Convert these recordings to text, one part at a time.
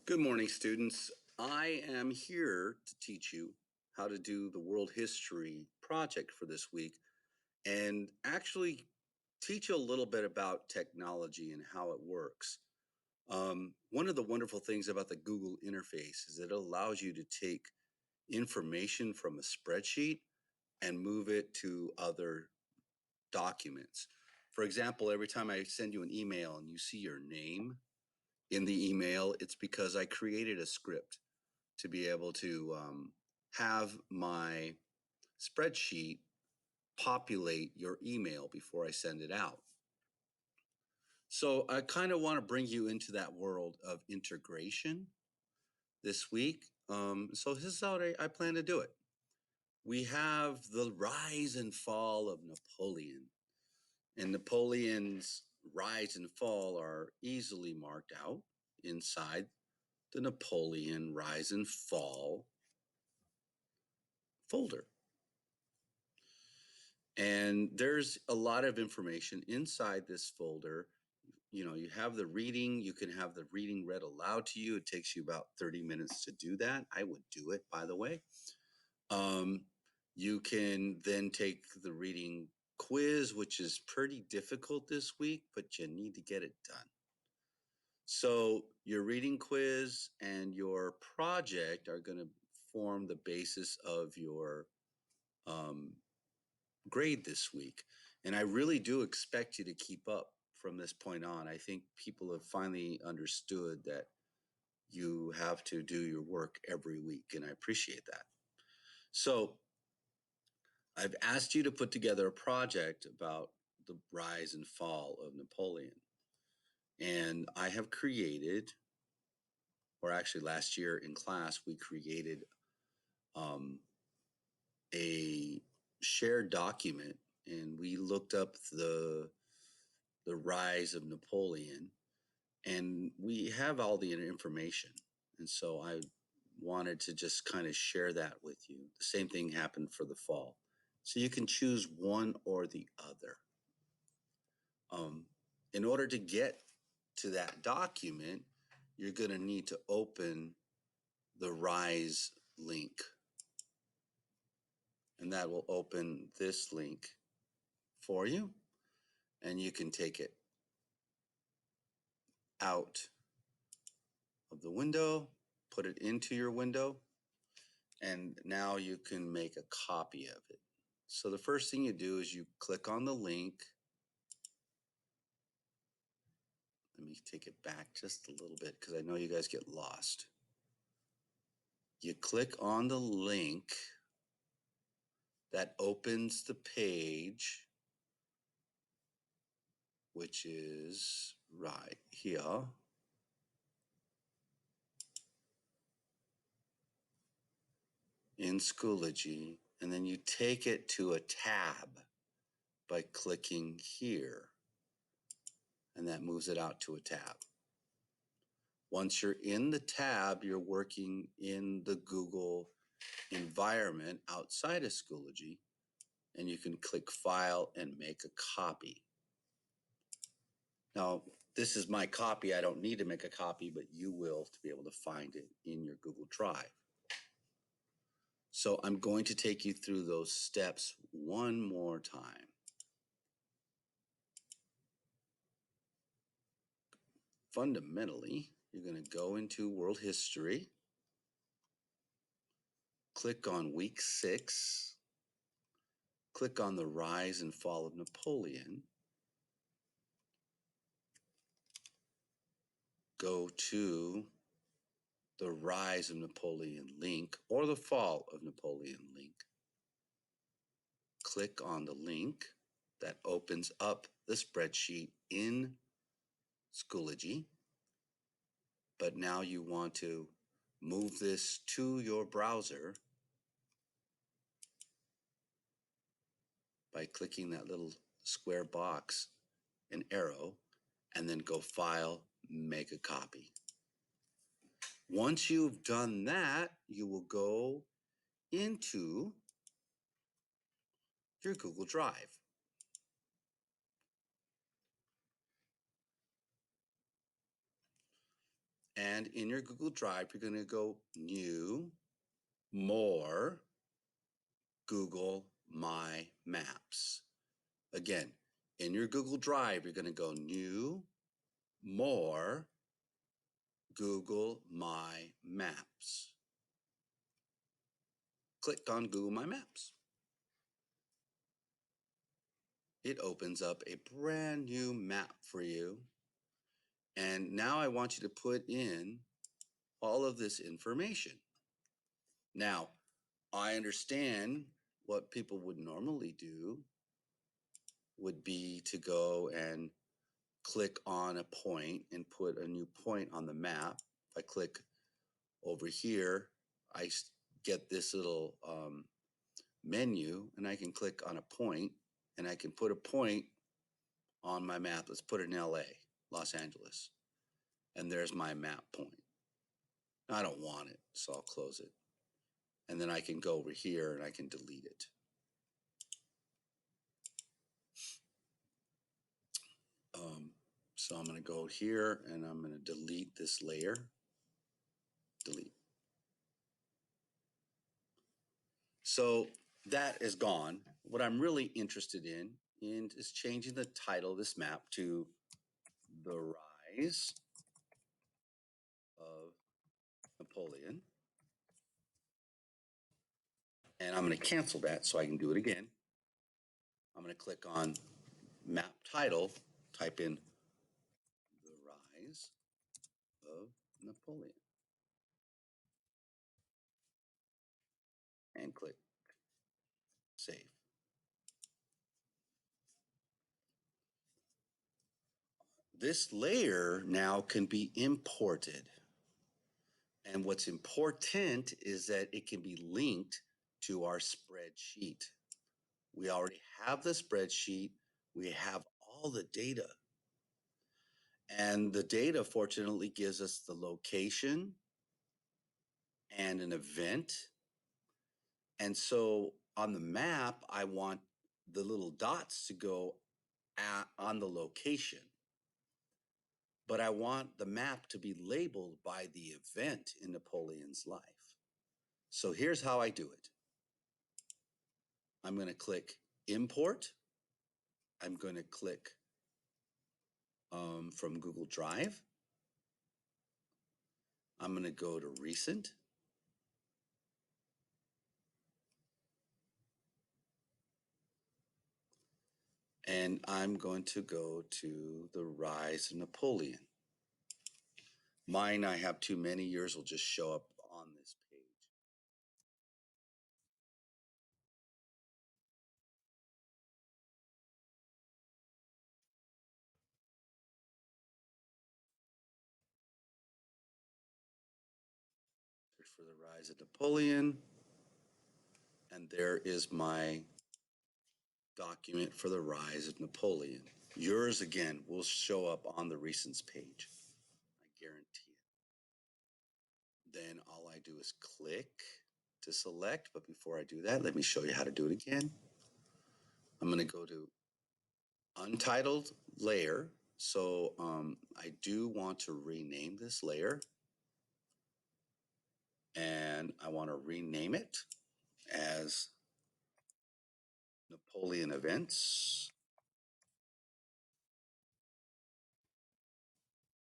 Good morning, students. I am here to teach you how to do the world history project for this week and actually teach you a little bit about technology and how it works. One of the wonderful things about the Google interface is that it allows you to take information from a spreadsheet and move it to other documents. For example, every time I send you an email and you see your name in the email, it's because I created a script to be able to have my spreadsheet populate your email before I send it out. So I kind of want to bring you into that world of integration this week. So this is how I plan to do it. We have the rise and fall of Napoleon, and Napoleon's rise and fall are easily marked out inside the Napoleon Rise and Fall folder. And there's a lot of information inside this folder. You know, you have the reading, you can have the reading read aloud to you. It takes you about 30 minutes to do that. I would do it, by the way. You can then take the reading quiz, which is pretty difficult this week, but you need to get it done. So your reading quiz and your project are going to form the basis of your grade this week. And I really do expect you to keep up from this point on. I think people have finally understood that you have to do your work every week, and I appreciate that. So I've asked you to put together a project about the rise and fall of Napoleon. And I have created, or actually last year in class, we created a shared document, and we looked up the rise of Napoleon, and we have all the information. And so I wanted to just kind of share that with you. The same thing happened for the fall. So you can choose one or the other. In order to get to that document, you're going to need to open the Rise link. And that will open this link for you. And you can take it out of the window, put it into your window, and now you can make a copy of it. So the first thing you do is you click on the link. Let me take it back just a little bit because I know you guys get lost. You click on the link that opens the page, which is right here. In Schoology, and then you take it to a tab by clicking here, and that moves it out to a tab. Once you're in the tab, you're working in the Google environment outside of Schoology, and you can click File and make a copy. Now, this is my copy. I don't need to make a copy, but you will to be able to find it in your Google Drive. So I'm going to take you through those steps one more time. Fundamentally, you're going to go into World History, click on Week 6, click on the Rise and Fall of Napoleon, go to the Rise of Napoleon link or the Fall of Napoleon link. Click on the link that opens up the spreadsheet in Schoology, but now you want to move this to your browser by clicking that little square box, an arrow, and then go File, make a copy. Once you've done that, you will go into your Google Drive. And in your Google Drive, you're going to go New, More, Google My Maps. Again, in your Google Drive, you're going to go New, More, Google My Maps. Click on Google My Maps. It opens up a brand new map for you. And now I want you to put in all of this information. Now, I understand what people would normally do would be to go and click on a point and put a new point on the map. If I click over here, I get this little menu, and I can click on a point, and I can put a point on my map. Let's put it in LA, Los Angeles. And there's my map point. I don't want it, so I'll close it. And then I can go over here and I can delete it. So I'm going to go here and I'm going to delete this layer. Delete. So that is gone. What I'm really interested in is changing the title of this map to The Rise of Napoleon. And I'm going to cancel that so I can do it again. I'm going to click on map title, type in The Rise of Napoleon, and click save. This layer now can be imported. And what's important is that it can be linked to our spreadsheet. We already have the spreadsheet. We have all the data. And the data, fortunately, gives us the location and an event. And so on the map, I want the little dots to go on the location. But I want the map to be labeled by the event in Napoleon's life. So here's how I do it. I'm going to click Import. I'm going to click from Google Drive. I'm going to go to Recent. And I'm going to go to The Rise of Napoleon. Mine, I have too many. Yours will just show up on this page. Search for The Rise of Napoleon. And there is my document for The Rise of Napoleon. Yours, again, will show up on the Recents page. I guarantee it. Then all I do is click to select. But before I do that, let me show you how to do it again. I'm going to go to Untitled Layer. So I do want to rename this layer. And I want to rename it as Napoleon Events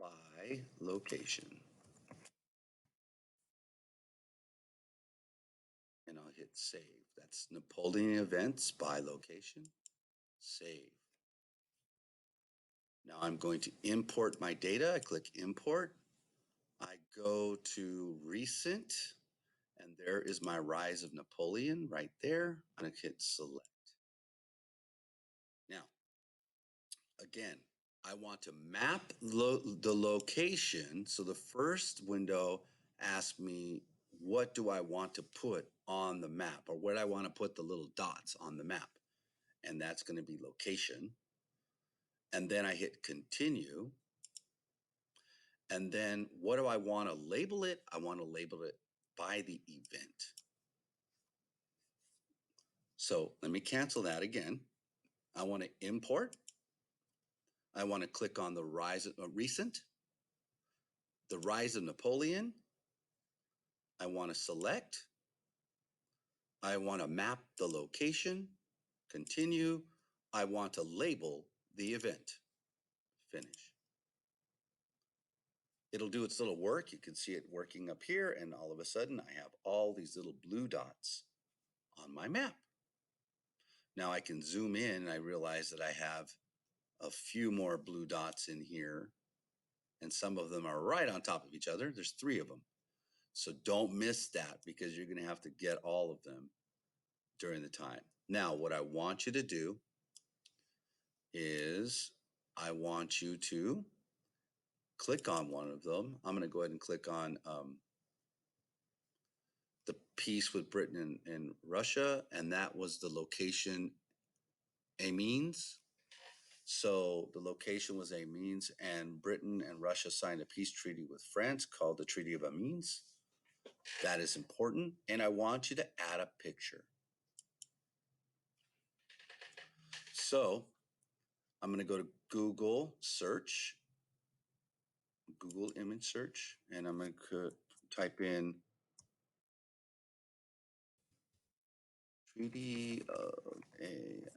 by Location. And I'll hit save. That's Napoleon Events by Location. Save. Now I'm going to import my data. I click Import. I go to Recent, and there is my Rise of Napoleon right there. I'm going to hit Select. Now, again, I want to map the location. So the first window asks me, what do I want to put on the map, or where do I want to put the little dots on the map? And that's going to be location. And then I hit continue. And then what do I want to label it? I want to label it by the event. So let me cancel that again. I want to import. I want to click on the Rise of Recent. The rise of Napoleon, I want to select. I want to map the location, continue. I want to label the event, finish. It'll do its little work. You can see it working up here, and all of a sudden I have all these little blue dots on my map. Now I can zoom in and I realize that I have a few more blue dots in here, and some of them are right on top of each other. There's 3 of them. So don't miss that because you're going to have to get all of them during the time. Now, what I want you to do is I want you to click on one of them. I'm going to go ahead and click on the peace with Britain and Russia, and that was the location Amiens. So the location was Amiens, and Britain and Russia signed a peace treaty with France called the Treaty of Amiens. That is important, and I want you to add a picture. So I'm going to go to Google search, Google image search, and I'm going to type in Treaty of a.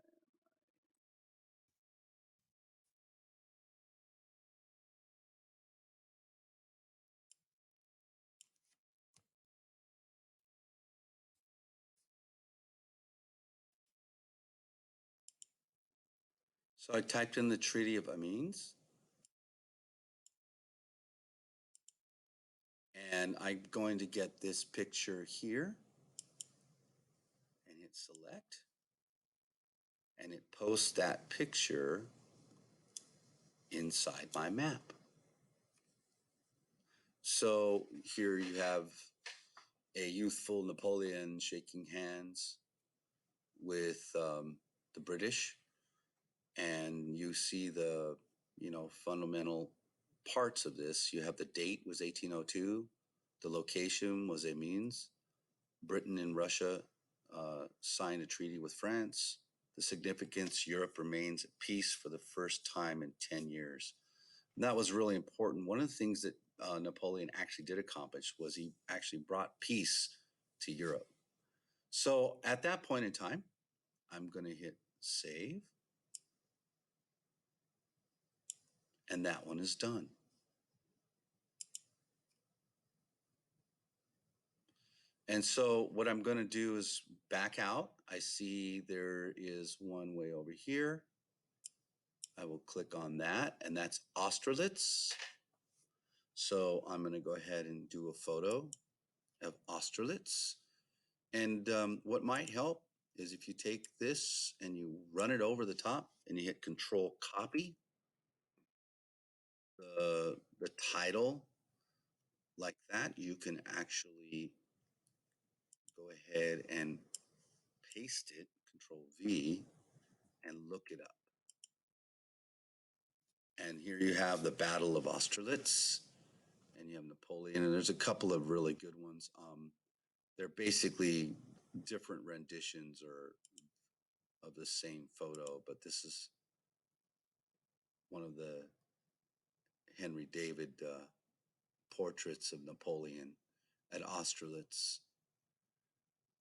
So I typed in the Treaty of Amiens, and I'm going to get this picture here and hit select, and it posts that picture inside my map. So here you have a youthful Napoleon shaking hands with the British, and you see the fundamental parts of this. You have the date was 1802, the location was Amiens, Britain and Russia signed a treaty with France. The significance: Europe remains at peace for the first time in 10 years. And that was really important. One of the things that Napoleon actually did accomplish was he actually brought peace to Europe. So at that point in time, I'm going to hit save. And that one is done. And so what I'm going to do is back out. I see there is one way over here. I will click on that, and that's Austerlitz. So I'm going to go ahead and do a photo of Austerlitz. And what might help is if you take this and you run it over the top and you hit Control Copy, the title like that, you can actually go ahead and paste it, Control V, and look it up. And here you have the Battle of Austerlitz, and you have Napoleon, and there's a couple of really good ones. They're basically different renditions or of the same photo, but this is one of the Henry David portraits of Napoleon at Austerlitz.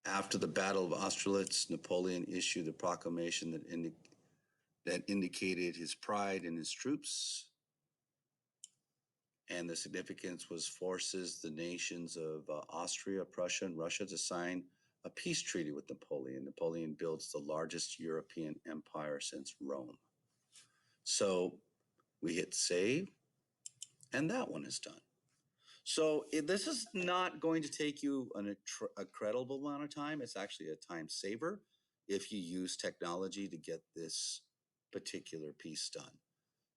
After the Battle of Austerlitz, Napoleon issued a proclamation that indicated his pride in his troops, and the significance was forces the nations of Austria, Prussia, and Russia to sign a peace treaty with Napoleon. Napoleon builds the largest European empire since Rome. So we hit save, and that one is done. So this is not going to take you an incredible amount of time. It's actually a time saver if you use technology to get this particular piece done.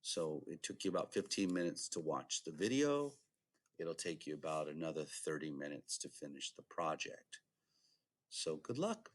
So it took you about 15 minutes to watch the video. It'll take you about another 30 minutes to finish the project. So good luck.